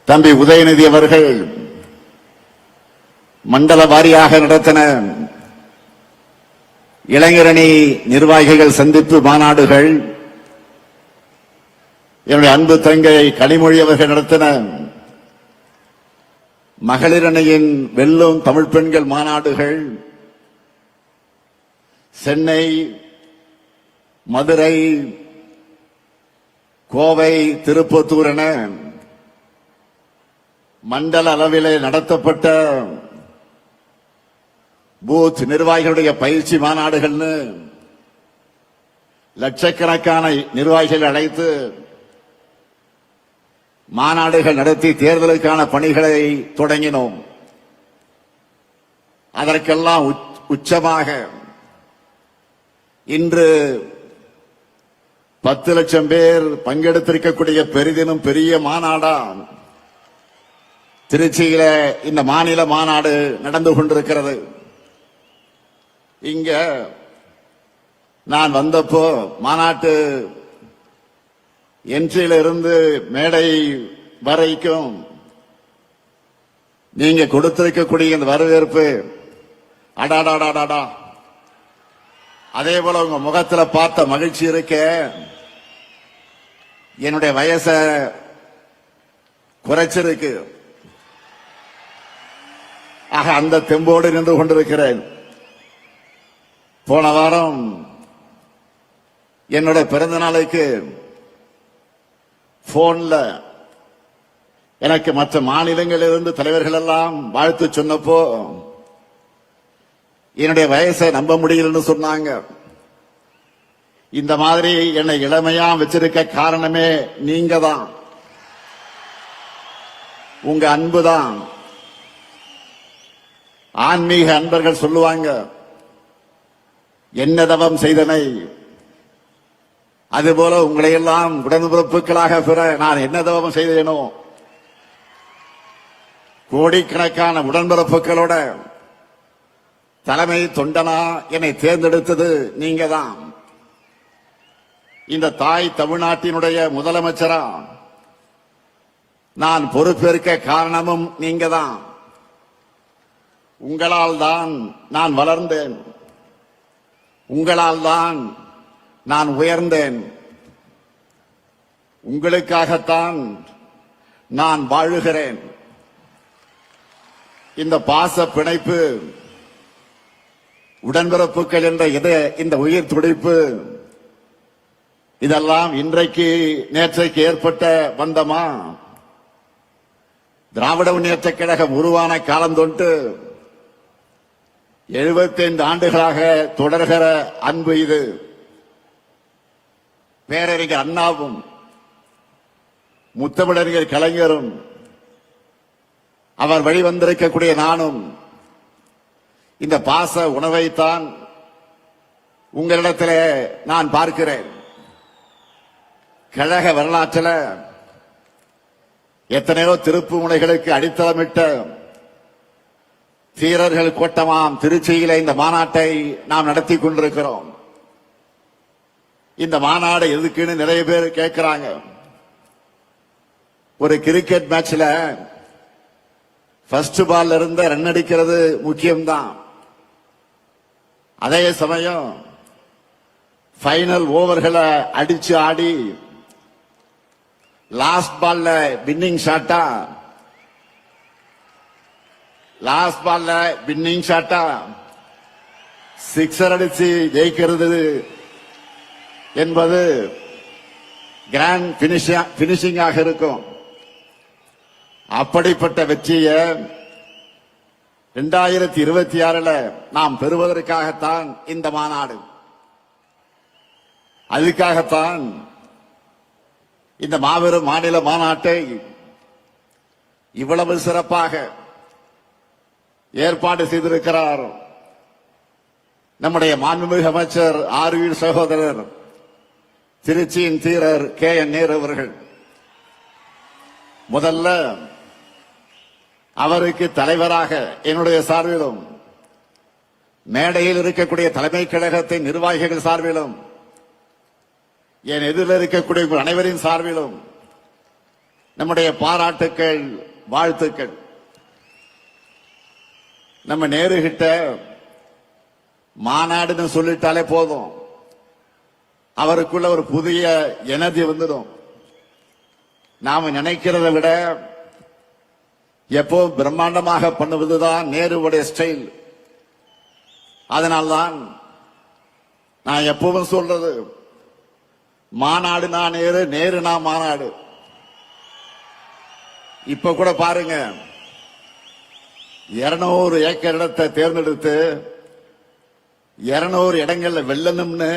தம்பி உதயநிதி அவர்கள் மண்டல வாரியாக நடத்தின இளைஞரணி நிர்வாகிகள் சந்திப்பு மாநாடுகள், என்னுடைய அன்பு தங்கை கனிமொழி அவர்கள் நடத்தின மகளிர் அணியின் வெல்லும் தமிழ் பெண்கள் மாநாடுகள், சென்னை, மதுரை, கோவை, திருப்பத்தூர் என மண்டல அளவிலே நடத்தப்பட்ட பூத் நிர்வாகிகளுடைய பயிற்சி மாநாடுகள்னு லட்சக்கணக்கான நிர்வாகிகள் அழைத்து மாநாடுகள் நடத்தி தேர்தலுக்கான பணிகளை தொடங்கினோம். அதற்கெல்லாம் உச்சமாக இன்று 10 லட்சம் பேர் பங்கெடுத்திருக்கக்கூடிய பெரிதினும் பெரிய மாநாடா திருச்சியில இந்த மாநில மாநாடு நடந்து கொண்டிருக்கிறது. இங்க நான் வந்தப்போ மாநாட்டு என்ட்ரியில இருந்து மேடை வரைக்கும் நீங்க கொடுத்திருக்கக்கூடிய இந்த வரவேற்பு அடாடாடாடாடா, அதே போல உங்க முகத்துல பார்த்த மகிழ்ச்சி இருக்க என்னுடைய வயச குறைச்சிருக்கு. ஆக அந்த தெம்போடு நின்று கொண்டிருக்கிறேன். போன வாரம் என்னுடைய பிறந்த நாளுக்கு போன்ல எனக்கு மற்ற மாநிலங்களிலிருந்து தலைவர்கள் எல்லாம் வாழ்த்து சொன்னப்போ என்னுடைய வயசை நம்ப முடியலன்னு சொன்னாங்க. இந்த மாதிரி என்னை இளமையா வச்சிருக்க காரணமே நீங்க தான், உங்க அன்புதான். ஆன்மீக அன்பர்கள் சொல்லுவாங்க, என்ன தவம் செய்தனை, அதுபோல உங்களை எல்லாம் உடன்பிறப்புகளாக பெற நான் என்ன தவம் செய்தேனோ, கோடிக்கணக்கான உடன்பிறப்புகளோட தலைமை தொண்டனா என்னை தேர்ந்தெடுத்தது நீங்க தான். இந்த தாய் தமிழ்நாட்டினுடைய முதலமைச்சரா நான் பொறுப்பேற்க காரணமும் நீங்க தான். உங்களால் தான் நான் வளர்ந்தேன், உங்களால் தான் நான் உயர்ந்தேன், உங்களுக்காகத்தான் நான் வாழுகிறேன். இந்த பாச பிணைப்பு, உடன்பிறப்புகள் என்ற இந்த உயிர் துடிப்பு, இதெல்லாம் இன்றைக்கு நேற்றைக்கு ஏற்பட்ட பந்தமா? திராவிட முன்னேற்ற கழகம் உருவான காலம் தொட்டு 75 ஆண்டுகளாக தொடர்கிற அன்பு இது. பேரறிஞர் அண்ணாவும் முத்தமிழறிஞர் கலைஞரும் அவர் வழிவந்திருக்கக்கூடிய நானும் இந்த பாச உணவைத்தான் உங்களிடத்தில் நான் பார்க்கிறேன். கழக வரலாற்றில் எத்தனையோ திருப்பு முனைகளுக்கு அடித்தளமிட்ட வீரர்கள் கோட்டமாம் திருச்சியில இந்த மாநாட்டை நாம் நடத்தி கொண்டிருக்கிறோம். இந்த மாநாடு எதுக்குன்னு நிறைய பேர் கேட்கிறாங்க. ஒரு கிரிக்கெட் மேட்ச்ல ஃபர்ஸ்ட் பால்ல இருந்த ரன் அடிக்கிறது முக்கியம்தான். அதே சமயம் ஃபைனல் ஓவர்களை அடிச்சு ஆடி லாஸ்ட் பால்ல வின்னிங் ஷாட்டா, லாஸ்ட் பால்ல வின்னிங் ஷாட்டா சிக்ஸர் அடிச்சு ஜெயிக்கிறது என்பது கிராண்ட் பினிஷிங்காக இருக்கும். அப்படிப்பட்ட வெற்றியை 2026 நாம் பெறுவதற்காகத்தான் இந்த மாநாடு. அதுக்காகத்தான் இந்த மாபெரும் மாநில மாநாட்டை இவ்வளவு சிறப்பாக ஏற்பாடு செய்திருக்கிறார் நம்முடைய மாண்புமிகு அமைச்சர் ஆர்வி சகோதரர் திருச்சியின் தீரர் KN நேரு அவர்கள். முதல்ல அவருக்கு தலைவராக என்னுடைய சார்பிலும், மேடையில் இருக்கக்கூடிய தலைமை கழகத்தின் நிர்வாகிகள் சார்பிலும், என் எதிரில் இருக்கக்கூடிய அனைவரின் சார்பிலும் நம்முடைய பாராட்டுக்கள், வாழ்த்துக்கள். நம்ம நேரு கிட்ட மாநாடுன்னு சொல்லிட்டாலே போதும், அவருக்குள்ள ஒரு புதிய எனர்ஜி வந்துடும். நாம நினைக்கிறதை விட எப்போ பிரம்மாண்டமாக பண்ணுவதுதான் நேருவுடைய ஸ்டைல். அதனால்தான் நான் எப்பவும் சொல்றது, மாநாடுனா நேரு, நேருனா மாநாடு. இப்ப கூட பாருங்க, 200 ஏக்கர் இடத்தை தேர்ந்தெடுத்து 200 இடங்கள்ல வெல்லணும்னு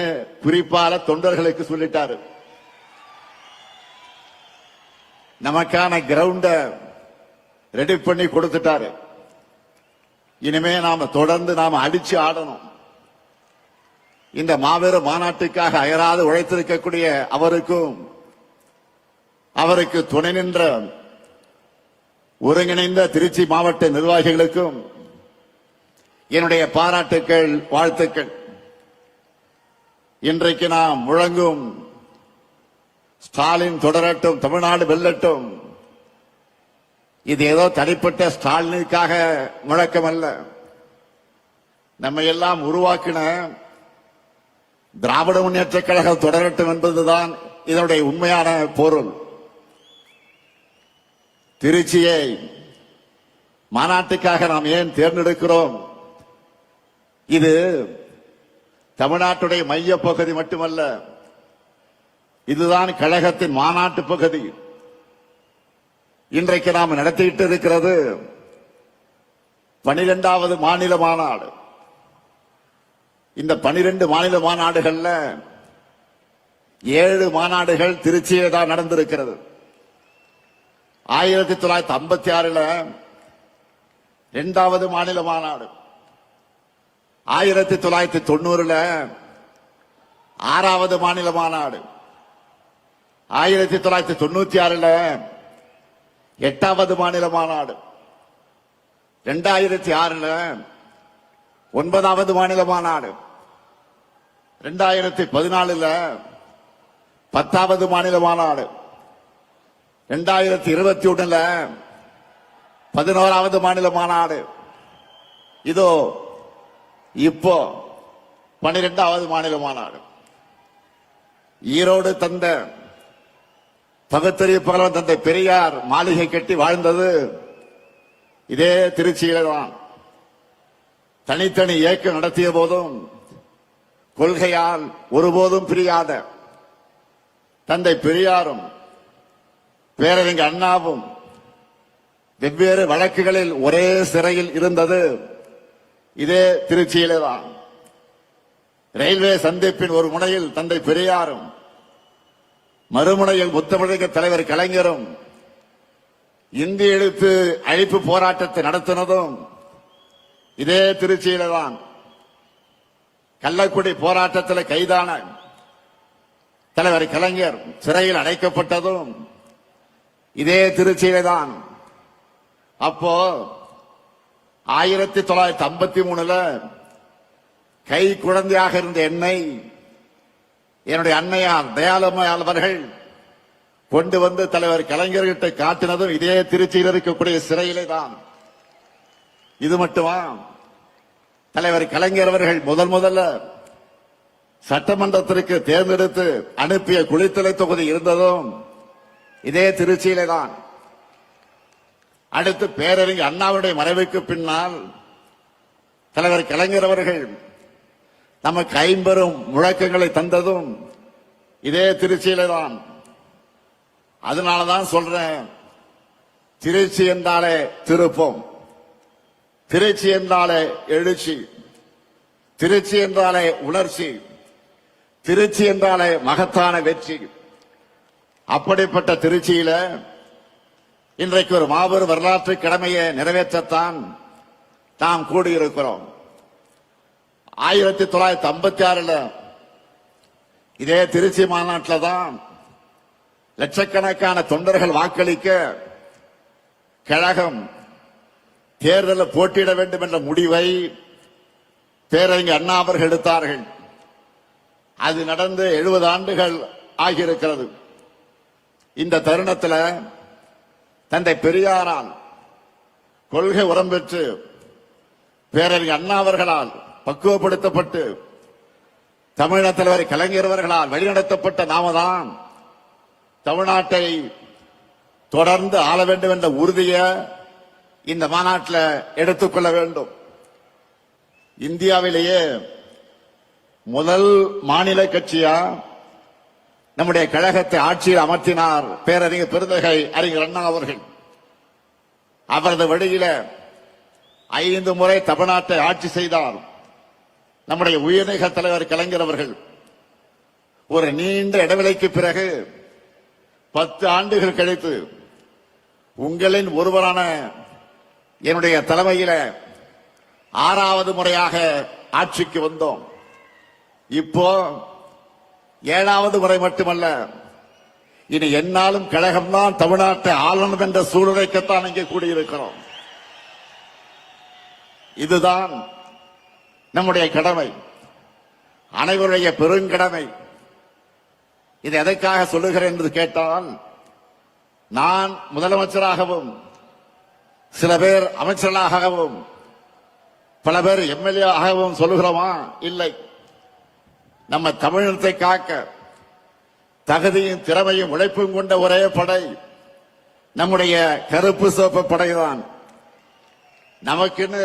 குறிப்பால தொண்டர்களுக்கு சொல்லிட்டாரு. நமக்கான கிரவுண்ட ரெடி பண்ணி கொடுத்துட்டாரு. இனிமே நாம தொடர்ந்து அடிச்சு ஆடணும். இந்த மாபெரும் மாநாட்டுக்காக அயராது உழைத்திருக்கக்கூடிய அவருக்கும், அவருக்கு துணை நின்ற ஒருங்கிணைந்த திருச்சி மாவட்ட நிர்வாகிகளுக்கும் என்னுடைய பாராட்டுக்கள், வாழ்த்துக்கள். இன்றைக்கு நாம் முழங்கும் ஸ்டாலின் தொடரட்டும், தமிழ்நாடு வெல்லட்டும், இது ஏதோ தனிப்பட்ட ஸ்டாலினுக்காக முழக்கம் அல்ல. நம்ம எல்லாம் உருவாக்கின திராவிட முன்னேற்ற கழகம் தொடரட்டும் என்பதுதான் இதனுடைய உண்மையான பொருள். திருச்சியை மாநாட்டுக்காக நாம் ஏன் தேர்ந்தெடுக்கிறோம்? இது தமிழ்நாட்டுடைய மைய பகுதி மட்டுமல்ல, இதுதான் கழகத்தின் மாநாட்டு பகுதி. இன்றைக்கு நாம் நடத்திட்டு இருக்கிறது 12வது மாநில மாநாடு. இந்த 12 மாநில மாநாடுகள்ல 7 மாநாடுகள் திருச்சியே தான் நடந்திருக்கிறது. 1956 2வது மாநில மாநாடு, 1990 6வது மாநில மாநாடு, 1996 8வது மாநில மாநாடு, 2006 9வது மாநில மாநாடு, 2014 10வது மாநில மாநாடு, 2021 11வது மாநில மாநாடு, இதோ இப்போ 12வது மாநில மாநாடு. ஈரோடு தந்த பகுத்தறிவு புகழ்வன் தந்தை பெரியார் மாளிகை கட்டி வாழ்ந்தது இதே திருச்சியில தான். தனித்தனி இயக்கம் நடத்திய போதும் கொள்கையால் ஒருபோதும் பிரியாத தந்தை பெரியாரும் பேரறிஞர் அண்ணாவும் வெவ்வேறு வழக்குகளில் ஒரே சிறையில் இருந்தது இதே திருச்சியிலே தான். ரயில்வே சந்திப்பின் ஒரு முனையில் தந்தை பெரியாரும், மறுமுனையில் முத்தமிழக தலைவர் கலைஞரும் இந்தி எழுத்து அழிப்பு போராட்டத்தை நடத்தினதும் இதே திருச்சியில தான். கள்ளக்குடி போராட்டத்தில் கைதான தலைவர் கலைஞர் சிறையில் அடைக்கப்பட்டதும் இதே திருச்சியில தான். அப்போ 1953 கை குழந்தையாக இருந்த என்னை என்னுடைய அன்னையார் தயாளம்மையாள் அவர்கள் கொண்டு வந்து தலைவர் கலைஞர்கிட்ட காட்டினதும் இதே திருச்சியில் இருக்கக்கூடிய சிறையிலே தான். இது மட்டுமா, தலைவர் கலைஞர் அவர்கள் முதல்ல சட்டமன்றத்திற்கு தேர்ந்தெடுத்து அனுப்பிய குளித்தலை தொகுதி இருந்ததும் இதே திருச்சியிலே தான். அடுத்து பேரறிஞர் அண்ணாவுடைய மறைவுக்கு பின்னால் தலைவர் கலைஞர் அவர்கள் நமக்கு 50 முழக்கங்களை தந்ததும் இதே திருச்சியிலே தான். அதனாலதான் சொல்றேன், திருச்சி என்றாலே திருப்பம், திருச்சி என்றாலே எழுச்சி, திருச்சி என்றாலே உணர்ச்சி, திருச்சி என்றாலே மகத்தான வெற்றி. அப்படிப்பட்ட திருச்சியில இன்றைக்கு ஒரு மாபெரும் வரலாற்று கடமையை நிறைவேற்றத்தான் நாம் கூடியிருக்கிறோம். 1956 இதே திருச்சி மாநாட்டில் தான் லட்சக்கணக்கான தொண்டர்கள் வாக்களிக்க கழகம் தேர்தலில் போட்டியிட வேண்டும் என்ற முடிவை பேரறிஞர் அண்ணா அவர்கள் எடுத்தார்கள். அது நடந்து 70 ஆண்டுகள் ஆகியிருக்கிறது. இந்த தருணத்தில் தந்தை பெரியாரால் கொள்கை உரம் பெற்று பேரறிஞர் அண்ணா அவர்களால் பக்குவப்படுத்தப்பட்டு தமிழக தலைவர் கலைஞர் அவர்களால் வழிநடத்தப்பட்ட நாம தான் தமிழ்நாட்டை தொடர்ந்து ஆள வேண்டும் என்ற உறுதியை இந்த மாநாட்டில் எடுத்துக்கொள்ள வேண்டும். இந்தியாவிலேயே முதல் மாநில கட்சியா நம்முடைய கழகத்தை ஆட்சியில் அமர்த்தினார் பேரறிஞர் பெருந்தகை அறிஞர் அண்ணா அவர்கள். அவரது வழியில 5 முறை தமிழ்நாட்டை ஆட்சி செய்தார் நம்முடைய உயர்நீக தலைவர் கலைஞர் அவர்கள். ஒரு நீண்ட இடைவெளிக்கு பிறகு 10 ஆண்டுகள் கழித்து உங்களின் ஒருவரான என்னுடைய தலைமையில 6வது முறையாக ஆட்சிக்கு வந்தோம். இப்போ 7வது முறை மட்டுமல்ல, இனி என்னாலும் கழகம்தான் தமிழ்நாட்டை ஆளணும் என்ற சூழ்நிலைக்குத்தான் இங்கே கூடியிருக்கிறோம். இதுதான் நம்முடைய கடமை, அனைவருடைய பெருங்கடமை. இது எதற்காக சொல்லுகிறேன் என்று கேட்டால், நான் முதலமைச்சராகவும் சில பேர் அமைச்சர்களாகவும் பல பேர் எம்எல்ஏ ஆகவும் சொல்லுகிறோமா? இல்லை. நம்ம தமிழினத்தை காக்க தகுதியும் திறமையும் உழைப்பும் கொண்ட ஒரே படை நம்முடைய கருப்பு சிவப்பு படைதான். நமக்குன்னு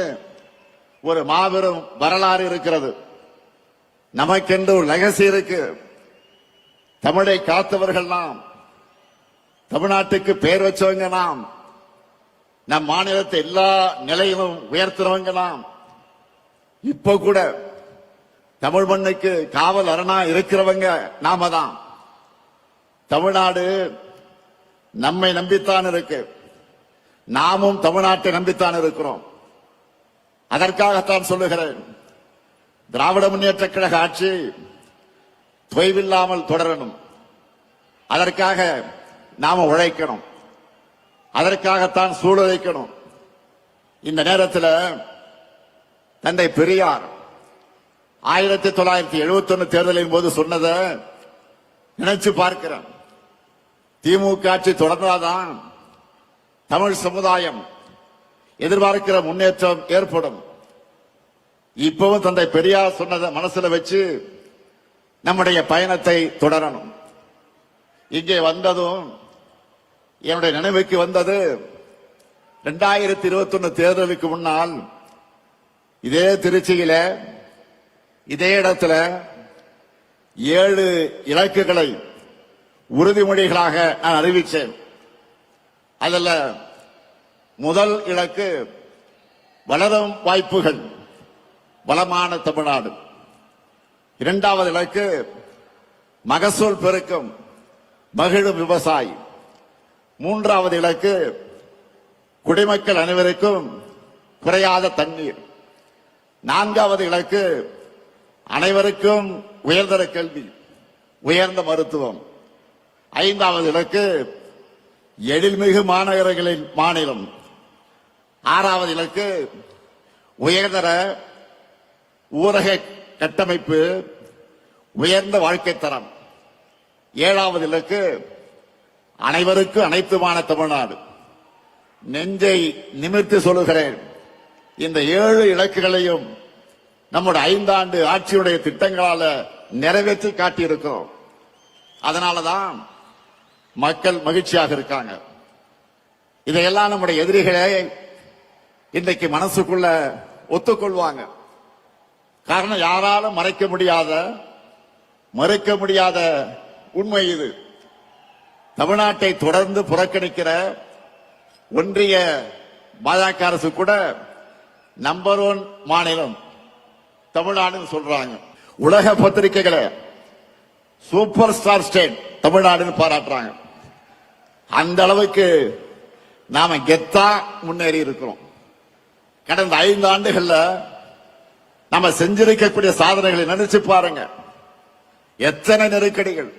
ஒரு மாபெரும் வரலாறு இருக்கிறது, நமக்கென்று ஒரு லெகசி இருக்கு. தமிழை காத்தவர்கள் நாம், தமிழ்நாட்டுக்கு பெயர் வச்சவங்க நாம், நம் மாநிலத்தை எல்லா நிலையிலும் உயர்த்துறவங்க நாம். இப்ப கூட தமிழ் மண்ணுக்கு காவல் அரணா இருக்கிறவங்க நாம தான். தமிழ்நாடு நம்மை நம்பித்தான் இருக்கு, நாமும் தமிழ்நாட்டை நம்பித்தான் இருக்கிறோம். அதற்காகத்தான் சொல்லுகிறேன், திராவிட முன்னேற்ற கழக ஆட்சி தொய்வில்லாமல் தொடரணும். அதற்காக நாம உழைக்கணும், அதற்காகத்தான் சூழலைக்கணும். இந்த நேரத்தில் தந்தை பெரியார் 1971 தேர்தலின் போது சொன்னதை நினைச்சு பார்க்கிறேன். திமுக ஆட்சி தொடர்ந்தாதான் தமிழ் சமுதாயம் எதிர்பார்க்கிற முன்னேற்றம் ஏற்படும். இப்பவும் தந்தை பெரியார் சொன்னதை மனசுல வச்சு நம்முடைய பயணத்தை தொடரணும். இங்கே வந்ததும் என்னுடைய நினைவுக்கு வந்தது 2021 தேர்தலுக்கு முன்னால் இதே திருச்சியில இதே இடத்துல 7 இலக்குகளை உறுதிமொழிகளாக நான் அறிவித்தேன். அதுல முதல் இலக்கு வளரும் வாய்ப்புகள், வளமான தமிழ்நாடு. 2வது இலக்கு மகசூல் பெருக்கம், மகிழும் விவசாயி. 3வது இலக்கு குடிமக்கள் அனைவருக்கும் குறையாத தண்ணீர். 4வது இலக்கு அனைவருக்கும் உயர்தர கல்வி, உயர்ந்த மருத்துவம். 5வது இலக்கு எழில்மிகு மாநகரங்களின் மாநிலம். 6வது இலக்கு உயர்தர ஊரக கட்டமைப்பு, உயர்ந்த வாழ்க்கை தரம். 7வது இலக்கு அனைவருக்கும் அனைத்துமான தமிழ்நாடு. நெஞ்சை நிமிர்த்தி சொல்லுகிறேன், இந்த 7 இலக்குகளையும் நம்முடைய 5 ஆண்டு ஆட்சியுடைய திட்டங்களால நிறைவேற்றி காட்டியிருக்கிறோம். அதனாலதான் மக்கள் மகிழ்ச்சியாக இருக்காங்க. இதையெல்லாம் நம்முடைய எதிரிகளே இன்றைக்கு மனசுக்குள்ள ஒத்துக்கொள்வாங்க. காரணம், யாராலும் மறைக்க முடியாத உண்மை இது. தமிழ்நாட்டை தொடர்ந்து புறக்கணிக்கிற ஒன்றிய பாஜக அரசு கூட நம்பர் 1 மாநிலம் தமிழ்நாடுன்னு சொல்றாங்க. உலக பத்திரிகைகளை சூப்பர் ஸ்டார் ஸ்டேட் தமிழ்நாடுன்னு பாராட்டுறாங்க. அந்த அளவுக்கு நாம கெத்தா முன்னேறி இருக்கிறோம். கடந்த 5 ஆண்டுகள்ல நம்ம செஞ்சிருக்கக்கூடிய சாதனைகளை நினைச்சு பாருங்க. எத்தனை நெருக்கடிகள்,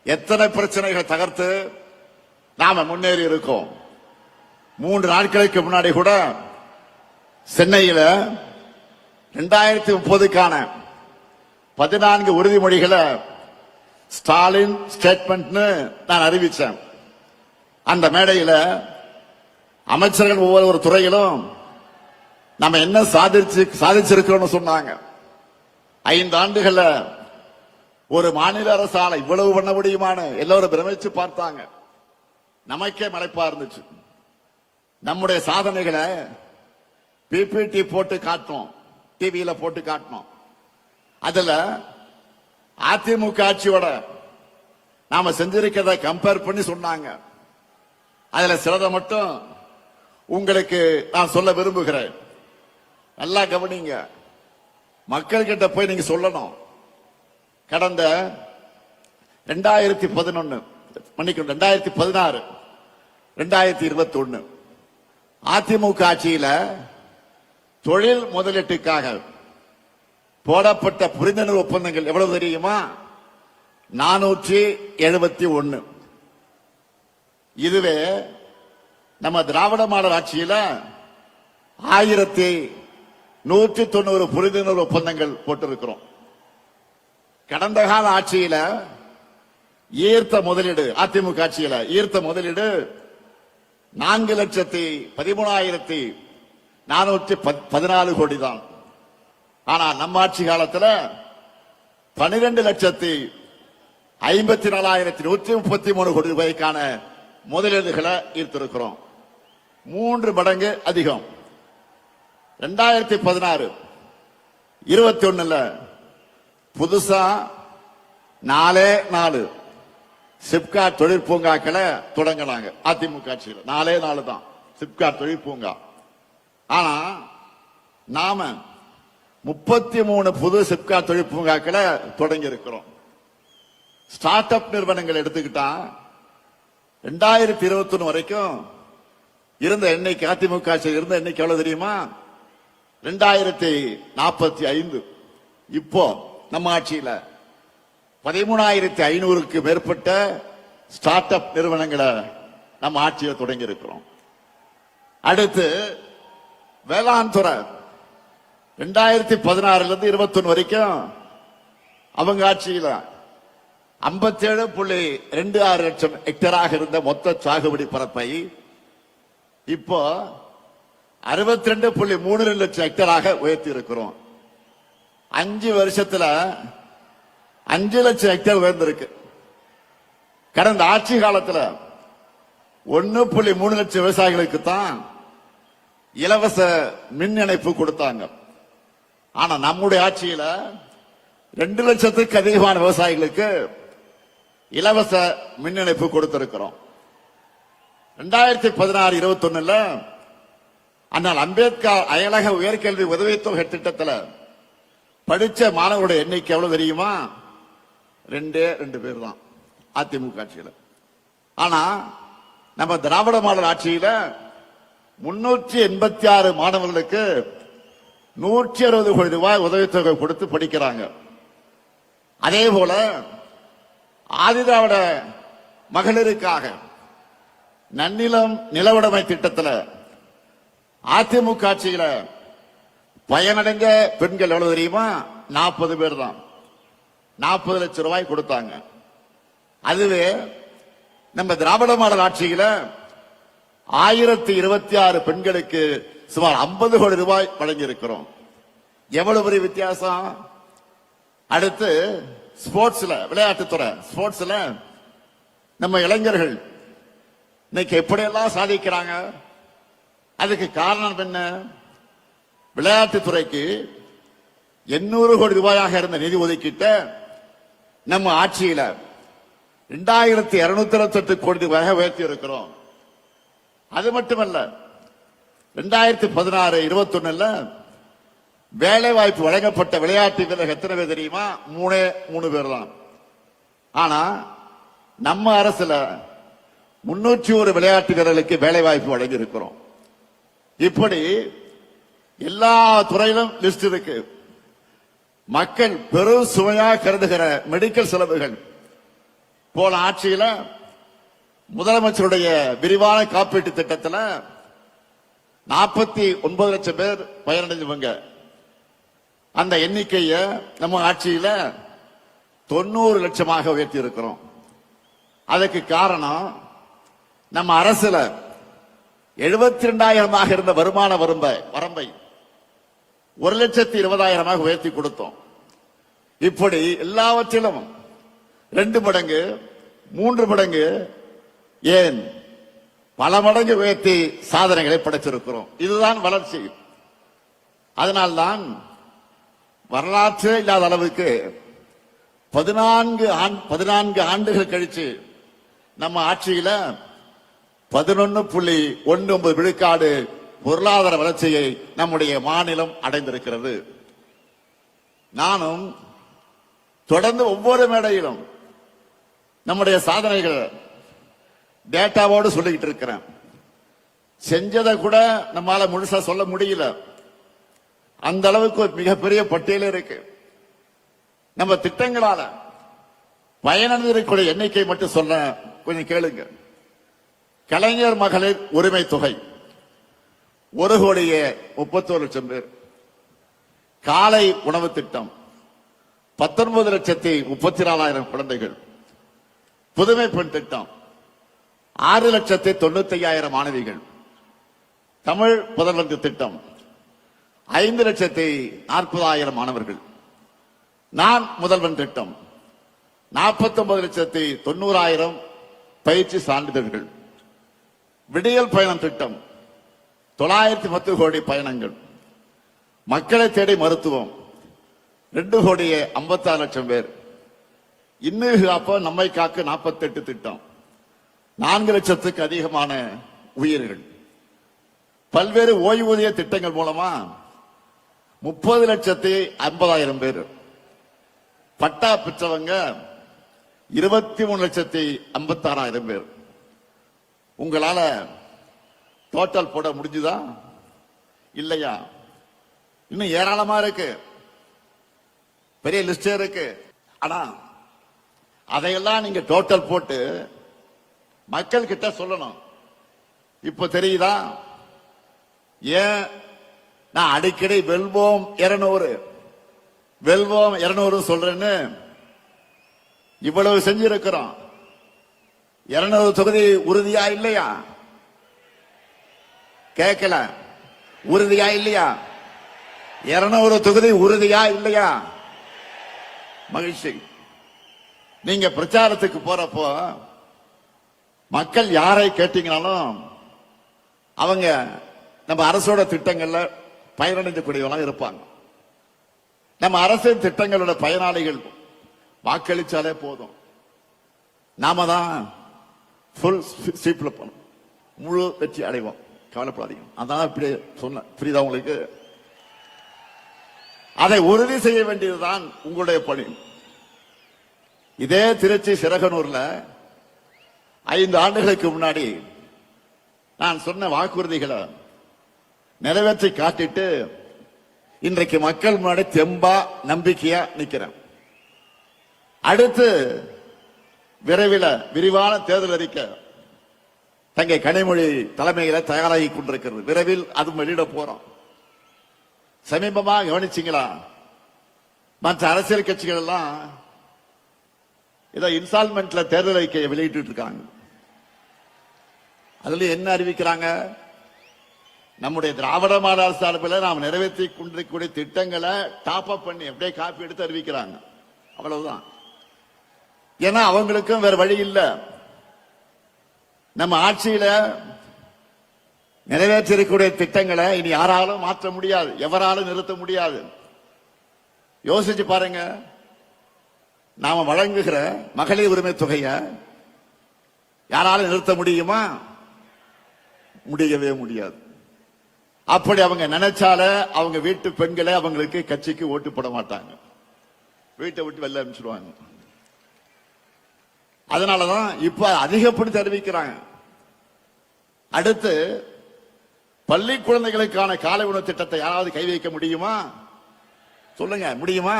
எத்தனை பிரச்சனைகள் தகர்த்து நாம முன்னேறி இருக்கோம். 3 நாட்களுக்கு முன்னாடி கூட சென்னையில 2030க்கான 14 உறுதிமொழிகளை ஸ்டாலின் ஸ்டேட்மெண்ட் நான் அறிவிச்சேன். அந்த மேடையில் அமைச்சர்கள் ஒவ்வொரு துறையிலும் நம்ம என்ன சாதிச்சிருக்கிறோம் சொன்னாங்க. 5 ஆண்டுகள்ல ஒரு மாநில அரசால இவ்வளவு பண்ண முடியுமான எல்லாரும் பிரமிச்சு பார்த்தாங்க. நமக்கே மலைப்பா இருந்துச்சு. நம்முடைய சாதனைகளை பிபிடி போட்டு காட்டணும், டிவியில போட்டு காட்டணும். அதுல அதிமுக ஆட்சியோட நாம செஞ்சிருக்கிறத கம்பேர் பண்ணி சொன்னாங்க. அதுல சிலதை மட்டும் உங்களுக்கு நான் சொல்ல விரும்புகிறேன். நல்லா கவனிங்க. மக்கள் கிட்ட போய் நீங்க சொல்லணும். கடந்த 2011 மன்னிக்கணும் 2016 2021 அதிமுக ஆட்சியில தொழில் முதலீட்டுக்காக போடப்பட்ட புரிந்துணர்வு ஒப்பந்தங்கள் எவ்வளவு தெரியுமா? 471. இதுவே நம்ம திராவிட மாடல் ஆட்சியில 1190 புரிந்துணர்வு ஒப்பந்தங்கள் போட்டிருக்கிறோம். கடந்த கால ஆட்சியில ஈர்த்த முதலீடு, அதிமுக ஆட்சியில ஈர்த்த முதலீடு 4,13,414 கோடி தான். ஆனா நம்ம ஆட்சி காலத்துல 12,54,133 கோடி ரூபாய்க்கான முதலீடுகளை ஈர்த்திருக்கிறோம். 3 மடங்கு அதிகம். 2016 21 புதுசா 4 சிப்காட் தொழிற்பூங்காக்களை தொடங்கினாங்க. அதிமுக ஆட்சியில் 4 தான் சிப்காட் தொழிற்பூங்கா. ஆனா நாம 33 புது சிப்காட் தொழிற்பூங்காக்களை தொடங்கி இருக்கிறோம். ஸ்டார்ட் அப் நிறுவனங்கள் எடுத்துக்கிட்டா 2021 வரைக்கும் இருந்த எண்ணிக்கை, அதிமுக ஆட்சியில் இருந்த எண்ணிக்கை எவ்வளவு தெரியுமா? 2045. இப்போ நம்ம ஆட்சியில 13,500க்கு மேற்பட்ட ஸ்டார்ட் அப் நிறுவனங்களை நம்ம ஆட்சியில் தொடங்கி இருக்கிறோம். அடுத்து வேளாண் துறை 2016 21 வரைக்கும் அவங்க ஆட்சியில் 57.26 லட்சம் ஹெக்டராக இருந்த மொத்த சாகுபடி பரப்பை இப்போ 62.32 லட்சம் ஹெக்டராக உயர்த்தி இருக்கிறோம். 5 வருஷத்துல 5 லட்சம் ஹெக்டேர் உயர்ந்திருக்கு. கடந்த ஆட்சி காலத்துல 1.3 லட்சம் விவசாயிகளுக்கு தான் இலவச மின் இணைப்பு கொடுத்தாங்க. ஆனா நம்முடைய ஆட்சியில 2 லட்சத்துக்கு அதிகமான விவசாயிகளுக்கு இலவச மின் இணைப்பு கொடுத்திருக்கிறோம். 2016-21 அண்ணல் அம்பேத்கர் அயலக உயர்கல்வி உதவித்தொகை திட்டத்தில் படிச்ச மாணவருடைய எண்ணிக்கை எவ்வளவு தெரியுமா? 2 பேர் தான் அதிமுக ஆட்சியில். ஆனா நம்ம திராவிட மாடல் ஆட்சியில 386 மாணவர்களுக்கு 160 கோடி ரூபாய் உதவித்தொகை கொடுத்து படிக்கிறாங்க. அதே போல ஆதிதிராவிட மகளிருக்காக நன்னிலம் நிலவுடைமை திட்டத்தில் அதிமுக ஆட்சியில பயனடைந்த பெண்கள் எவ்வளவு தெரியுமா? 40 பேர் தான். 40 லட்சம் ரூபாய் கொடுத்தாங்க. அதுவே நம்ம திராவிட மாடல் ஆட்சியில 1026 பெண்களுக்கு சுமார் 50 கோடி ரூபாய் வழங்கி இருக்கிறோம். எவ்வளவு பெரிய வித்தியாசம்! அடுத்து ஸ்போர்ட்ஸ்ல, விளையாட்டுத்துறை ஸ்போர்ட்ஸ்ல நம்ம இளைஞர்கள் இன்னைக்கு எப்படியெல்லாம் சாதிக்கிறாங்க. அதுக்கு காரணம் என்ன? விளையாட்டுத்துறைக்கு 800 கோடி ரூபாயாக இருந்த நிதி ஒதுக்கீட்ட நம்ம ஆட்சியில 2228 கோடி ரூபாயாக உயர்த்தி இருக்கிறோம். அது மட்டுமல்ல, 2016-21 வேலை வாய்ப்பு வழங்கப்பட்ட விளையாட்டு வீரர்கள் எத்தனை பேர் தெரியுமா? 3 பேர் தான். ஆனா நம்ம அரசுல 301 விளையாட்டு வீரர்களுக்கு வேலை வாய்ப்பு வழங்கி இருக்கிறோம். இப்படி எல்லா துறையிலும் லிஸ்ட் இருக்கு. மக்கள் பெரும் சுமையாக கருதுகிற மெடிக்கல் செலவுகள் போன ஆட்சியில முதலமைச்சருடைய விரிவான காப்பீட்டு திட்டத்தில் 49 லட்சம் பேர் பயனடைஞ்சவங்க. அந்த எண்ணிக்கையை நம்ம ஆட்சியில 90 லட்சமாக உயர்த்தி இருக்கிறோம். அதுக்கு காரணம் நம்ம அரசுல 72,000 இருந்த வருமான வரம்பை 1,20,000 உயர்த்தி கொடுத்தோம். இப்படி எல்லாவற்றிலும் 2 மடங்கு 3 மடங்கு ஏன் பல மடங்கு உயர்த்தி சாதனைகளை படைத்திருக்கிறோம். இதுதான் வளர்ச்சி. அதனால்தான் வரலாற்றே இல்லாத அளவுக்கு 14 ஆண்டுகள் கழிச்சு நம்ம ஆட்சியில 11.19 விழுக்காடு பொருளாதார வளர்ச்சியை நம்முடைய மாநிலம் அடைந்திருக்கிறது. நானும் தொடர்ந்து ஒவ்வொரு மேடையிலும் நம்முடைய சாதனைகள் டேட்டாவோடு சொல்லிக்கிட்டு இருக்கிறேன். செஞ்சதை கூட நம்மால முழுசா சொல்ல முடியல. அந்த அளவுக்கு ஒரு மிகப்பெரிய பட்டியல் இருக்கு. நம்ம திட்டங்களால பயனடைந்திருக்கிற எண்ணிக்கை மட்டும் சொல்ல கொஞ்சம் கேளுங்க. கலைஞர் மகளிர் உரிமை தொகை 1,31,00,000 பேர். காலை உணவு திட்டம் 19,34,000 குழந்தைகள். புதுமை பெண் திட்டம் 6,95,000 மாணவிகள். தமிழ் புதல்வன் திட்டம் 5,40,000 மாணவர்கள். நான் முதல்வன் திட்டம் 49,90,000 பயிற்சி சான்றிதழ்கள். விடியல் பயணம் திட்டம் 910 கோடி பயணங்கள். மக்களை தேடி மருத்துவம் 2,56,00,000 பேர். இன்னும் காப்ப நம்மை காக்க 48 திட்டம் 4 லட்சத்துக்கு அதிகமான உயிர்கள். பல்வேறு ஓய்வூதிய திட்டங்கள் மூலமா 30,50,000 பேர். பட்டா பெற்றவங்க 23,56,000 பேர். உங்களால டோட்டல் போட முடிஞ்சுதா இல்லையா? இன்னும் ஏராளமா இருக்கு, பெரிய லிஸ்டே இருக்கு. ஆனா அதையெல்லாம் நீங்க டோட்டல் போட்டு மக்கள் கிட்ட சொல்லணும். இப்ப தெரியுதா ஏன் நான் அடிக்கடி வெல்வோம் 200 வெல்வோம் 200 சொல்றேன்னு? இவ்வளவு செஞ்சிருக்கிறோம். 200 தொகுதி உறுதியா இல்லையா? கேட்கல. உறுதியா இல்லையா? 200 தொகுதி உறுதியா இல்லையா? மகிழ்ச்சி. நீங்க பிரச்சாரத்துக்கு போறப்போ மக்கள் யாரை கேட்டீங்கனாலும் அவங்க நம்ம அரசோட திட்டங்கள்ல பயனடைந்தக்கூடியவங்க இருப்பாங்க. நம்ம அரசின் திட்டங்களோட பயனாளிகள் வாக்களிச்சாலே போதும். நாம தான் ஃபுல் ஸ்வீப்ல போனோம், முழு வெற்றி அடைவோம். கவலைப்படாதீங்க. அதான் இப்படி சொன்ன, புரியுதா உங்களுக்கு? அதை உறுதி செய்ய வேண்டியதுதான் உங்களுடைய பணி. இதே திருச்சி சிறகனூர்ல 5 ஆண்டுகளுக்கு முன்னாடி நான் சொன்ன வாக்குறுதிகளை நிறைவேற்றி காட்டிட்டு இன்றைக்கு மக்கள் முன்னாடி தெம்பா நம்பிக்கையா நிக்கிறேன். அடுத்து விரைவில் விரிவான தேர்தல் அறிக்கை தங்கை கனிமொழி தலைமையில தயாராகி கொண்டிருக்கிறது. விரைவில் அது வெளியிட போறோம். சமீபமா கவனிச்சீங்களா? மற்ற அரசியல் கட்சிகள் எல்லாம் ஏதோ இன்ஸ்டால்மெண்ட்ல தேர்தல் அறிக்கையை வெளியிட்டு இருக்காங்க. அதுல என்ன அறிவிக்கிறாங்க? நம்முடைய திராவிட மாடல் அரசு சார்பில் நாம் நிறைவேற்றி கொண்டிருக்கக்கூடிய திட்டங்களை டாப் அப் பண்ணி அப்படியே காப்பி எடுத்து அறிவிக்கிறாங்க. அவ்வளவுதான். ஏன்னா அவங்களுக்கும் வேற வழி இல்லை. நம்ம ஆட்சியில நிறைவேற்றிருக்கக்கூடிய திட்டங்களை இனி யாராலும் மாற்ற முடியாது, எவராலும் நிறுத்த முடியாது. யோசிச்சு பாருங்க. நாம வழங்குகிற மகளிர் உரிமை தொகையை யாராலும் நிறுத்த முடியுமா? முடியவே முடியாது. அப்படி அவங்க நினைச்சால அவங்க வீட்டு பெண்களை அவங்களுக்கு கட்சிக்கு ஓட்டு போட மாட்டாங்க, வீட்டை விட்டு வெளில அனுப்பிச்சிடுவாங்க. அதனாலதான் இப்ப அதிகப்படுத்தி அறிவிக்கிறாங்க. அடுத்து பள்ளி குழந்தைகளுக்கான காலை உணவு திட்டத்தை யாராவது கை வைக்க முடியுமா? சொல்லுங்க, முடியுமா?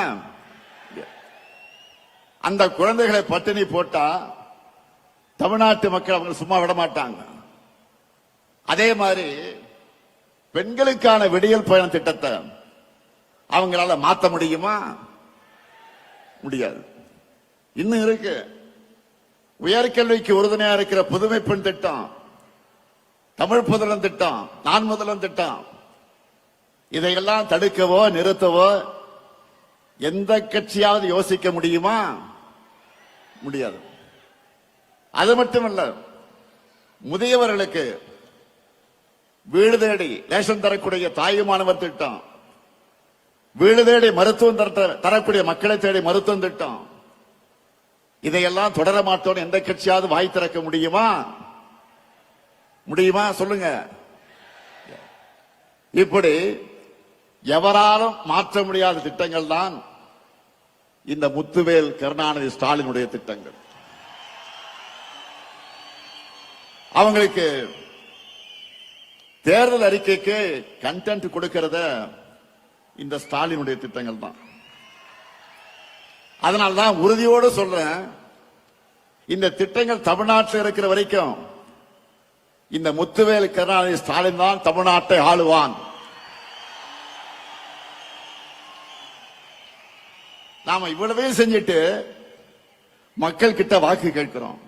அந்த குழந்தைகளை பட்டினி போட்டா தமிழ்நாட்டு மக்கள் அவங்க சும்மா விட மாட்டாங்க. அதே மாதிரி பெண்களுக்கான விடியல் பயண திட்டத்தை அவங்களால மாற்ற முடியுமா? முடியாது. இன்னும் இருக்கு. உயர்கல்விக்கு உறுதுணையா இருக்கிற புதுமை பெண் திட்டம் தமிழ் முதல்வன் திட்டம், நான் முதல்வன் திட்டம், இதையெல்லாம் தடுக்கவோ நிறுத்தவோ எந்த கட்சியாவது யோசிக்க முடியுமா? முடியாது. அது மட்டுமல்ல, முதியவர்களுக்கு வீடு தேடி ரேஷன் தரக்கூடிய தாயுமானவர் திட்டம், வீடு தேடி மருத்துவம் தரக்கூடிய மக்களை தேடி மருத்துவம் திட்டம், இதையெல்லாம் தொடர மாட்டோம் எந்த கட்சியாவது வாய் திறக்க முடியுமா? முடியுமா? சொல்லுங்க. இப்படி எவராலும் மாற்ற முடியாத திட்டங்கள் தான் இந்த முத்துவேல் கருணாநிதி ஸ்டாலினுடைய திட்டங்கள். அவங்களுக்கு தேர்தல் அறிக்கைக்கு கண்டென்ட் கொடுக்கிறத இந்த ஸ்டாலினுடைய திட்டங்கள் தான். அதனால்தான் உறுதியோடு சொல்றேன், இந்த திட்டங்கள் தமிழ்நாட்டில் இருக்கிற வரைக்கும் இந்த முத்துவேல் கருணாநிதி ஸ்டாலின் தான் தமிழ்நாட்டை ஆளுவான். நாம இவ்வளவையும் செஞ்சுட்டு மக்கள் கிட்ட வாக்கு கேட்கிறோம்.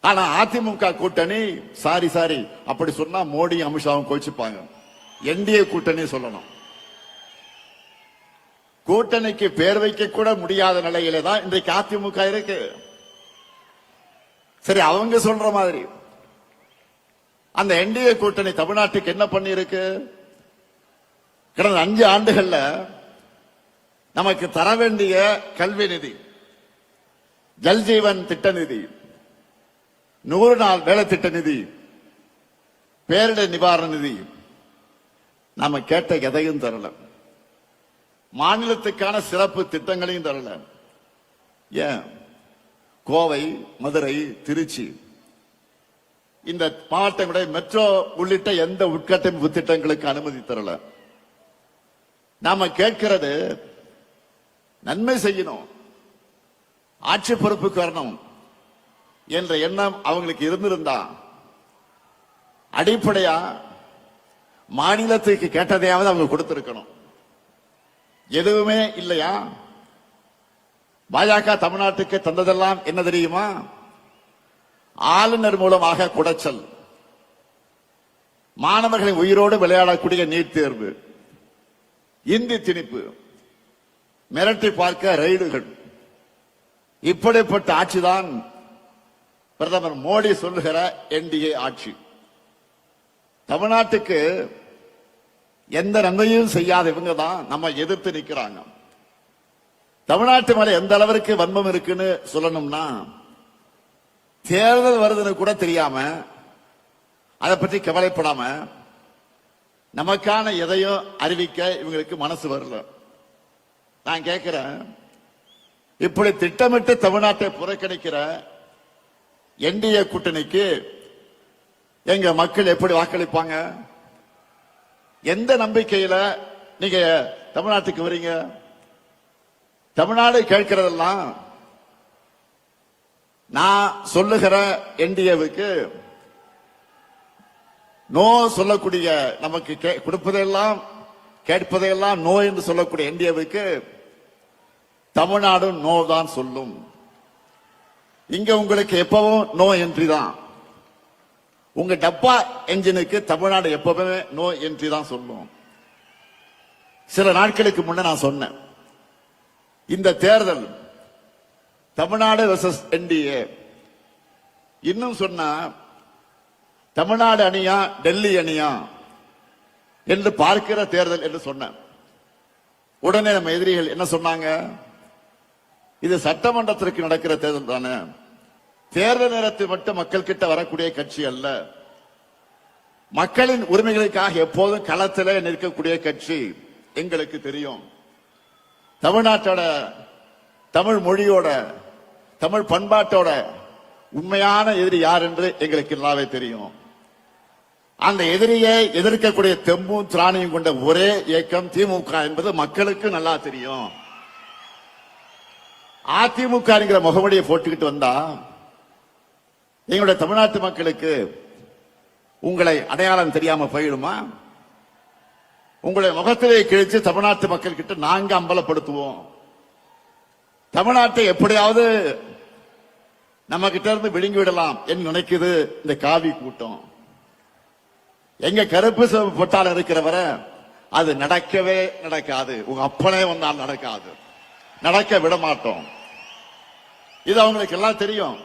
ஆனா அதிமுக கூட்டணி சாரி அப்படி சொன்னா மோடி அமித்ஷாவும் கோச்சிப்பாங்க. என்டிஏ கூட்டணி சொல்லணும். கூட்டணிக்கு பேர் வைக்க கூட முடியாத நிலையில தான் இன்றைக்கு அதிமுக இருக்கு. சரி, அவங்க சொல்ற மாதிரி அந்த என்டிஏ கூட்டணி தமிழ்நாட்டுக்கு என்ன பண்ணி இருக்கு? கடந்த 5 ஆண்டுகள்ல நமக்கு தர வேண்டிய கல்வி நிதி, ஜல்ஜீவன் திட்ட நிதி, 100 நாள் வேலை திட்ட நிதி, பேரிடர் நிவாரண நிதி, நாம கேட்ட எதையும் தரல. மாநிலத்துக்கான சிறப்பு திட்டங்களையும் தரல. ஏன்? கோவை, மதுரை, திருச்சி இந்த மாவட்டங்களுடைய மெட்ரோ உள்ளிட்ட எந்த உட்கட்டமைப்பு திட்டங்களுக்கு அனுமதி தரல. நாம கேட்கிறது நன்மை செய்யணும், ஆட்சி பொறுப்புக்கு வரணும் என்ற எண்ணம் அவங்களுக்கு இருந்திருந்தா அடிப்படையா மாநிலத்துக்கு கேட்டதையாவது அவங்க கொடுத்திருக்கணும். எதுவுமே இல்லையா? பாஜக தமிழ்நாட்டுக்கு தந்ததெல்லாம் என்ன தெரியுமா? ஆளுநர் மூலமாக குடைச்சல், மாணவர்களை உயிரோடு விளையாடக்கூடிய நீட் தேர்வு, இந்தி திணிப்பு, மிரட்டி பார்க்க ரைடுகள், இப்படிப்பட்ட ஆட்சிதான் பிரதமர் மோடி சொல்லுகிற என்டிஏ ஆட்சி. தமிழ்நாட்டுக்கு எந்த நன்மையும் செய்யாத இவங்க தான் நம்ம எதிர்த்து நிற்கிறாங்க. தமிழ்நாட்டு மேல எந்த அளவிற்கு வன்மம் இருக்குன்னு சொல்லணும்னா, தேர்தல் வருதுன்னு கூட தெரியாம, அதை பற்றி கவலைப்படாம, நமக்கான எதையும் அறிவிக்க இவங்களுக்கு மனசு வரல. நான் கேட்கிறேன், இப்படி திட்டமிட்டு தமிழ்நாட்டை புறக்கணிக்கிற என்டிஏ கூட்டணிக்கு எங்க மக்கள் எப்படி வாக்களிப்பாங்க? எந்த நம்பிக்கையில நீங்க தமிழ்நாட்டுக்கு வரீங்க? தமிழ்நாடு கேட்கிறதெல்லாம் நான் சொல்லுகிற என்டிஏவுக்கு நோ சொல்லக்கூடிய, நமக்கு கொடுப்பதையெல்லாம் கேட்பதையெல்லாம் நோ என்று சொல்லக்கூடிய என்டிஏவுக்கு தமிழ்நாடு நோ தான் சொல்லும். இங்க உங்களுக்கு எப்பவும் நோ என்ட்ரி தான். உங்க டப்பா என்ஜினுக்கு தமிழ்நாடு எப்பவுமே நோ என்ட்ரி தான் சொல்லும். சில நாட்களுக்கு முன்ன நான் சொன்னேன், இந்த தேர்தல் தமிழ்நாடு வெர்சஸ் என்டிஏ, இன்னும் சொன்னா தமிழ்நாடு அணியா டெல்லி அணியா என்று பார்க்கிற தேர்தல் என்று சொன்னேன். உடனே நம்ம எதிரிகள் என்ன சொன்னாங்க? இது சட்டமன்றத்திற்கு நடக்கிற தேர்தல் தானே, தேர்தல் நேரத்தில் மட்டும் மக்கள் கிட்ட வரக்கூடிய கட்சி அல்ல, மக்களின் உரிமைகளுக்காக எப்போதும் களத்தில் நிற்கக்கூடிய கட்சி எங்களுக்கு தெரியும். தமிழ்நாட்டோட, தமிழ் மொழியோட, தமிழ் பண்பாட்டோட உண்மையான எதிரி யார் என்று எங்களுக்கு நல்லாவே தெரியும். அந்த எதிரியை எதிர்க்கக்கூடிய தெம்பும் திராணியும் கொண்ட ஒரே இயக்கம் திமுக என்பது மக்களுக்கு நல்லா தெரியும். அதிமுக என்கிற முகமடியை போட்டுக்கிட்டு வந்தா எங்களுடைய தமிழ்நாட்டு மக்களுக்கு உங்களை அடையாளம் தெரியாம போயிடுமா? உங்களுடைய முகத்திலே கிழிச்சு தமிழ்நாட்டு மக்கள் கிட்ட நாங்க அம்பலப்படுத்துவோம். தமிழ்நாட்டை எப்படியாவது நம்ம கிட்ட இருந்து விழுங்கி விடலாம் என்று நினைக்குது இந்த காவி கூட்டம். எங்க கருப்பு சிவப்பு பொட்டாளம் இருக்கிறவரை அது நடக்கவே நடக்காது. உங்க அப்பனே வந்தால் நடக்காது, நடக்க விட மாட்டோம். இது அவங்களுக்கு எல்லாம் தெரியும்.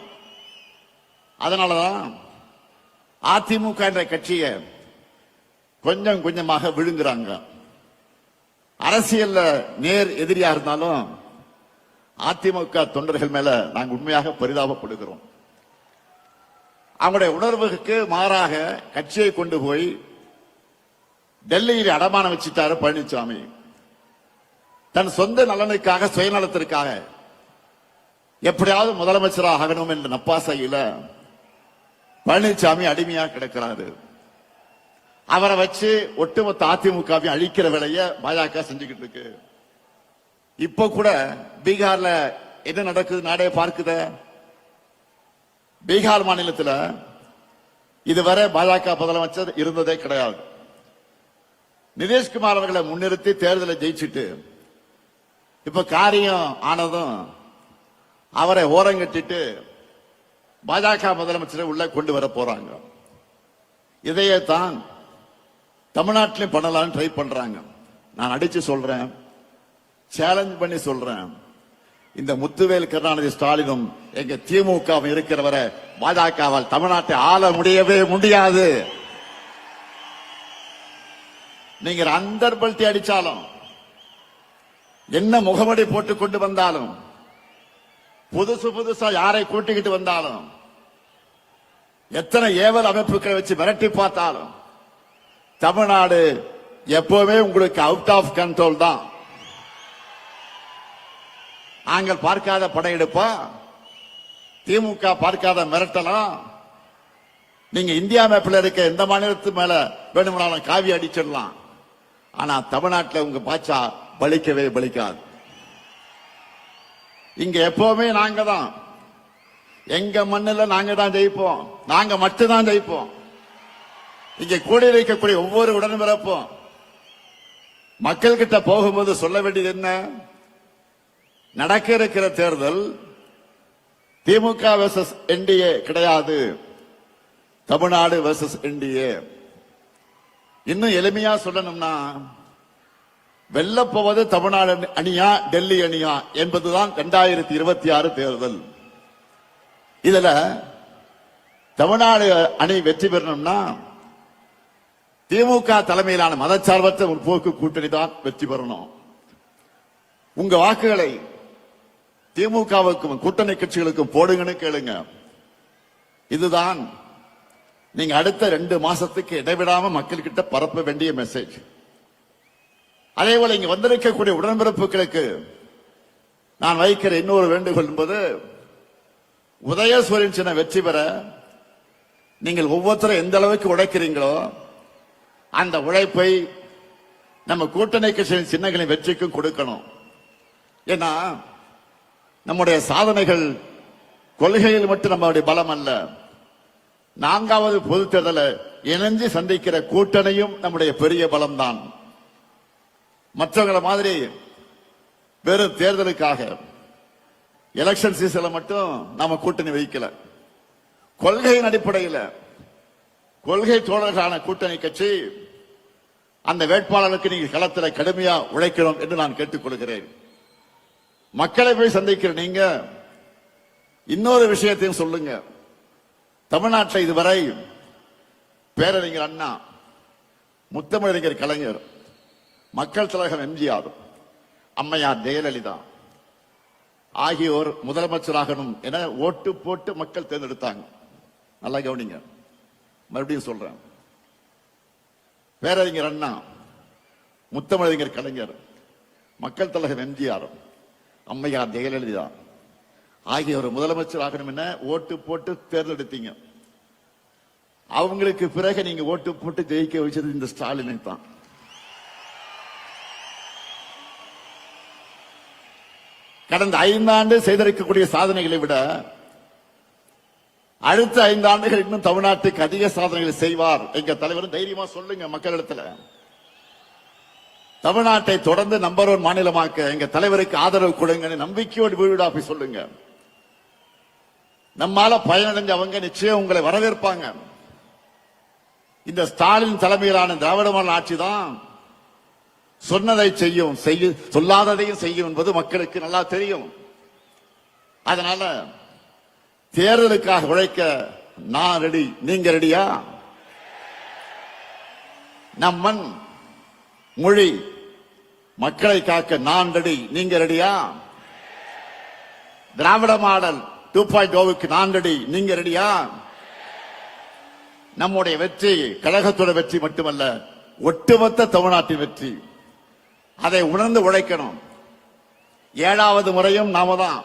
அதனாலதான் அதிமுக என்ற கட்சியை கொஞ்சம் கொஞ்சமாக விழுங்குறாங்க. அரசியல்ல நேர் எதிரியா இருந்தாலும் அதிமுக தொண்டர்கள் மேல நாங்கள் உண்மையாக பரிதாபப்படுகிறோம். அவங்களுடைய உணர்வுக்கு மாறாக கட்சியை கொண்டு போய் டெல்லியில் அடமானம் வச்சுட்டாரு பழனிசாமி. தன் சொந்த நலனுக்காக, சுயநலத்திற்காக எப்படியாவது முதலமைச்சராக ஆகணும் என்ற நப்பாசையில பழனிசாமி அடிமையா கிடக்கிறாரு. அவரை வச்சு ஒட்டுமொத்த அதிமுகவை அழிக்கிற வேலையை பாஜக செஞ்சுக்கிட்டு இருக்கு. இப்ப கூட பீகார்ல என்ன நடக்குது நாடே பார்க்குத. பீகார் மாநிலத்தில் இதுவரை பாஜக முதலமைச்சர் இருந்ததே கிடையாது. நிதிஷ்குமார் அவர்களை முன்னிறுத்தி தேர்தலை ஜெயிச்சுட்டு இப்ப காரியம் ஆனதும் அவரை ஓரங்கட்டிட்டு பாஜக முதலமைச்சரை உள்ள கொண்டு வர போறாங்க. இதையே தான் தமிழ்நாட்டிலும் பண்ணலாம்னு ட்ரை பண்றாங்க. நான் அடிச்சு சொல்றேன், சேலஞ்ச் பண்ணி சொல்றேன், இந்த முத்துவேல் கருணாநிதி ஸ்டாலினும் எங்க திமுக இருக்கிறவரை பாஜகவால் தமிழ்நாட்டை ஆள முடியவே முடியாது. நீங்க அந்தர்பல்ட்டி அடிச்சாலும், என்ன முகமடி போட்டு கொண்டு வந்தாலும், புதுசா யாரை கூட்டிக்கிட்டு வந்தாலும், எத்தனை ஏவல் அமைப்புகளை வச்சு மிரட்டி பார்த்தாலும் தமிழ்நாடு எப்பவுமே உங்களுக்கு அவுட் ஆஃப் கண்ட்ரோல் தான். நாங்கள் பார்க்காத படையெடுப்பா, திமுக பார்க்காத மிரட்டலாம். நீங்க இந்தியா மேப்ல இருக்க எந்த மாநிலத்து மேல வேணும்னாலும் காவி அடிச்சிடலாம். ஆனா தமிழ்நாட்டில் உங்க பாச்சா பலிக்கவே பலிக்காது. இங்க எப்பவுமே நாங்க தான், எங்க மண்ணில் நாங்க தான் ஜெயிப்போம், நாங்க மட்டும்தான் ஜெயிப்போம். இங்க கூடி இருக்கக்கூடிய ஒவ்வொரு உடன்பிறப்பும் மக்கள் கிட்ட போகும்போது சொல்ல வேண்டியது என்ன? நடக்க இருக்கிற தேர்தல் திமுக வெர்சஸ் என்டிஏ கிடையாது, தமிழ்நாடு வெர்சஸ் என்டிஏ. இன்னும் எளிமையா சொல்லணும்னா, வெல்லப்போவது தமிழ்நாடு அணியா டெல்லி அணியா என்பதுதான் 2026 தேர்தல். இதுல தமிழ்நாடு அணி வெற்றி பெறணும்னா திமுக தலைமையிலான மதச்சார்பற்ற முற்போக்கு கூட்டணி தான் வெற்றி பெறணும். உங்க வாக்குகளை திமுகவுக்கும் கூட்டணி கட்சிகளுக்கும் போடுங்கன்னு கேளுங்க. இதுதான் நீங்க அடுத்த 2 மாசத்துக்கு இடைவிடாம மக்கள் கிட்ட பரப்ப வேண்டிய மெசேஜ். அதே போல இங்க வந்திருக்கக்கூடிய உடன்பிறப்புகளுக்கு நான் வைக்கிற இன்னொரு வேண்டுகோள் என்பது, உதயசூரியன் சின்ன வெற்றி பெற நீங்கள் ஒவ்வொருத்தரும் எந்த அளவுக்கு உழைக்கிறீங்களோ அந்த உழைப்பை நம்ம கூட்டணி கட்சியின் சின்னங்களின் வெற்றிக்கும் கொடுக்கணும். ஏன்னா நம்முடைய சாதனைகள் கொள்கையில் மட்டும் நம்மளுடைய பலம் அல்ல, 4வது பொது தேர்தலை இணைஞ்சு சந்திக்கிற கூட்டணியும் நம்முடைய பெரிய பலம் தான். மற்றவங்களை மாதிரி வெறும் தேர்தலுக்காக எலெக்ஷன் சீசன்ல மட்டும் நாம கூட்டணி வைக்கல. கொள்கையின் அடிப்படையில் கொள்கை தோழர்களான கூட்டணி கட்சி அந்த வேட்பாளருக்கு நீங்க களத்தில் கடுமையா உழைக்கணும் என்று நான் கேட்டுக்கொள்கிறேன். மக்களை போய் சந்திக்கிற நீங்க இன்னொரு விஷயத்தையும் சொல்லுங்க. தமிழ்நாட்டில் இதுவரை பேரறிஞர் அண்ணா, முத்தமிழறிஞர் கலைஞர், மக்கள் தலைவர் எம்ஜிஆர், அம்மையார் ஜெயலலிதா ஆகியோர் முதலமைச்சராகணும் என ஓட்டு போட்டு மக்கள் தேர்ந்தெடுத்தாங்க. நல்லா கவனிங்க, மறுபடியும் சொல்றேன். பேரறிஞர் அண்ணா, முத்தமிழறிஞர் கலைஞர், மக்கள் தலைவர் எம்ஜிஆர், அம்மையார் ஜெயலலிதா ஆகியோர் முதலமைச்சர் ஆகணும் என ஓட்டு போட்டு தேர்ந்தெடுத்தீங்க. அவங்களுக்கு பிறகு நீங்க ஓட்டு போட்டு ஜெயிக்க வச்சது இந்த ஸ்டாலினை தான். கடந்த 5 ஆண்டு செய்திருக்கக்கூடிய சாதனைகளை விட அடுத்த 5 ஆண்டுகள் இன்னும் தமிழ்நாட்டுக்கு அதிக சாதனைகளை செய்வார். எங்க தலைவர் தைரியமா சொல்லுங்க மக்களிடத்துல. தமிழ்நாட்டை தொடர்ந்து நம்பர் 1 மாநிலமாக்க எங்க தலைவருக்கு ஆதரவு கொடுங்க, நம்பிக்கையோடு வீடு போய் சொல்லுங்க. நம்மால பயனடைஞ்சவங்க நிச்சயம் உங்களை வரவேற்பாங்க. இந்த ஸ்டாலின் தலைமையிலான திராவிட மாடல் ஆட்சி தான் சொன்னதை செய்யும், சொல்லாததையும் செய்யும் என்பது மக்களுக்கு நல்லா தெரியும். அதனால தேர்தலுக்காக உழைக்க நான் ரெடி, நீங்க ரெடியா? நம் மண் மொழி மக்களை காக்க நான் ரெடி, நீங்க ரெடியா? திராவிட மாடல் 2.0க்கு நான் ரெடி, நீங்க ரெடியா? நம்முடைய வெற்றி கழகத்தோட வெற்றி மட்டுமல்ல, ஒட்டுமொத்த தமிழ்நாட்டின் வெற்றி. அதை உணர்ந்து உழைக்கணும். 7வது முறையும் நாம தான்,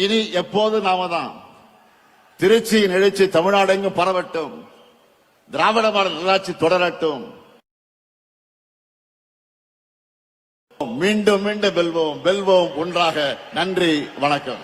இனி எப்போது நாம தான். திருச்சியின் எழுச்சி தமிழ்நாடு எங்கும் பரவட்டும், திராவிட மாடல் நல்லாட்சி தொடரட்டும். மீண்டும் மீண்டும் வெல்வோம், வெல்வோம் ஒன்றாக. நன்றி, வணக்கம்.